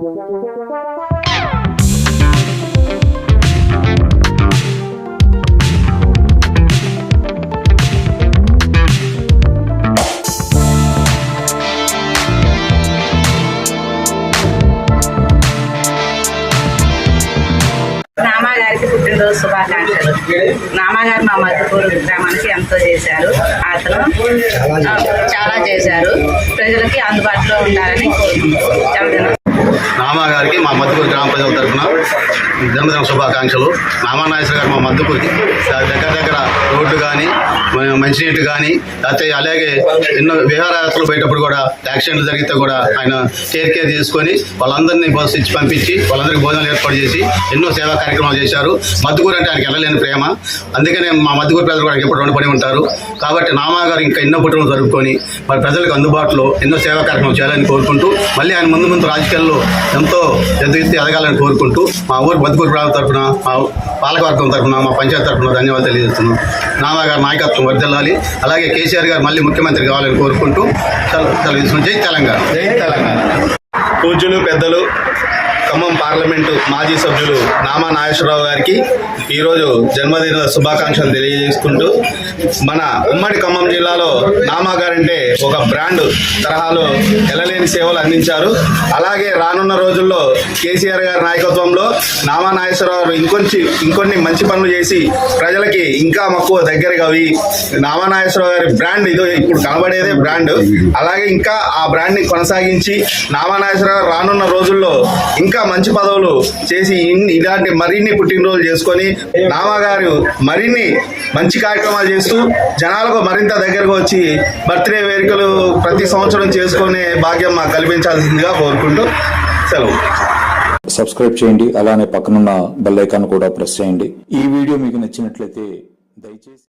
నామాగారికి పుట్టినరోజు శుభాకాంక్షలు. నామాగారు మా మధ్యపూర్ గ్రామానికి ఎంతో చేశారు. అతను చాలా చేశారు. ప్రజలకి అందుబాటులో ఉండాలని కోరుకుంటున్నాను. నామాగారికి మా మధ్యపూర్ గ్రామ ప్రజల తరఫున జన్మదిన శుభాకాంక్షలు. నామానాగేశ్వర గారు మా మధ్యపూర్కి దగ్గర రోడ్డు కానీ మంచినీటి కానీ లేకపోతే అలాగే ఎన్నో విహారయాత్రలు పోయేటప్పుడు కూడా యాక్సిడెంట్లు జరిగితే కూడా ఆయన కేర్ తీసుకొని వాళ్ళందరినీ బస్సు ఇచ్చి పంపించి వాళ్ళందరికీ భోజనాలు ఏర్పాటు చేసి ఎన్నో సేవా కార్యక్రమాలు చేశారు. మధ్యపూర్ అంటే ఆయనకి వెళ్ళలేని ప్రేమ. అందుకనే మా మధ్యపూర్ ప్రజలు కూడా ఎప్పుడు రుణపడి ఉంటారు. కాబట్టి నామాగారు ఇంకా ఎన్నో పుట్టినరోజులు జరుపుకొని మరి ప్రజలకు అందుబాటులో ఎన్నో సేవా కార్యక్రమాలు చేయాలని కోరుకుంటూ మళ్ళీ ఆయన ముందు రాజకీయాల్లో ఎంతో ఎదుగుతూ ఎదగాలని కోరుకుంటూ మా ఊరు మధ్యపూర్ ప్రాంతం తరఫున మా పాలకవర్గం తరఫున మా పంచాయతీ తరఫున ధన్యవాదాలు తెలియజేస్తున్నాం. నామాగారు నాయకత్వం వర్ధిల్లాలి. అలాగే కేసీఆర్ గారు మళ్ళీ ముఖ్యమంత్రి కావాలని కోరుకుంటూ జై తెలంగాణ. జై తెలంగాణ. పూజ్యులు పెద్దలు ఖమ్మం పార్లమెంటు మాజీ సభ్యులు నామా నాగేశ్వరరావు గారికి ఈరోజు జన్మదిన శుభాకాంక్షలు తెలియజేసుకుంటూ మన ఉమ్మడి ఖమ్మం జిల్లాలో నామా గారంటే ఒక బ్రాండ్ తరహాలో ఎలలేని సేవలు అందించారు. అలాగే రానున్న రోజుల్లో కేసీఆర్ గారి నాయకత్వంలో నామా నాగేశ్వరరావు ఇంకొన్ని మంచి పనులు చేసి ప్రజలకి ఇంకా మక్కువ దగ్గరగా అవి నామా నాగేశ్వరరావు గారి బ్రాండ్ ఇదో ఇప్పుడు కనబడేదే బ్రాండ్. అలాగే ఇంకా ఆ బ్రాండ్ని కొనసాగించి నామా నాగేశ్వరరావు రానున్న రోజుల్లో ఇంకా మంచి పదవులు చేసి ఇలాంటి మరిన్ని పుట్టినరోజులు చేసుకొని నామాగారు మరిన్ని మంచి కార్యక్రమాలు చేస్తూ జనాలకు మరింత దగ్గరకు వచ్చి బర్త్డే వేడుకలు ప్రతి సంవత్సరం చేసుకునే భాగ్యం మాకు కల్పించాల్సిందిగా కోరుకుంటూ సెలవు. సబ్స్క్రైబ్ చేయండి. అలానే పక్కనున్న బెల్ ఐకాన్ కూడా ప్రెస్ చేయండి. ఈ వీడియో మీకు నచ్చినట్లయితే దయచేసి